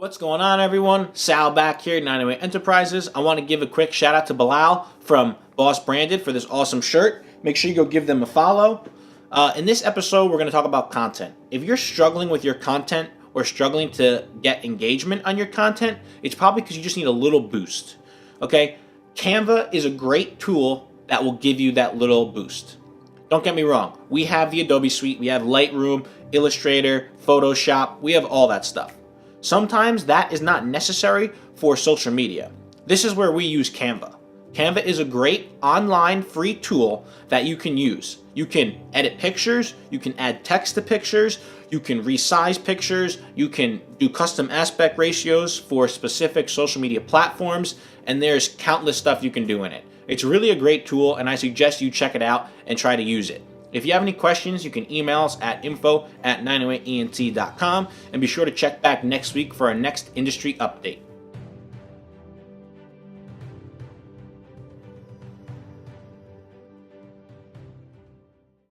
What's going on, everyone? Sal back here at 908 Enterprises. I want to give a quick shout out to Bilal from Boss Branded for this awesome shirt. Make sure you go give them a follow. In this episode, we're going to talk about content. If you're struggling with your content or struggling to get engagement on your content, it's probably because you just need a little boost. Okay? Canva is a great tool that will give you that little boost. Don't get me wrong. We have the Adobe Suite. We have Lightroom, Illustrator, Photoshop. We have all that stuff. Sometimes that is not necessary for social media. This is where we use Canva. Canva is a great online free tool that you can use. You can edit pictures, you can add text to pictures, you can resize pictures, you can do custom aspect ratios for specific social media platforms, and there's countless stuff you can do in it. It's really a great tool, and I suggest you check it out and try to use it. If you have any questions, you can email us at info@908ent.com, and be sure to check back next week for our next industry update.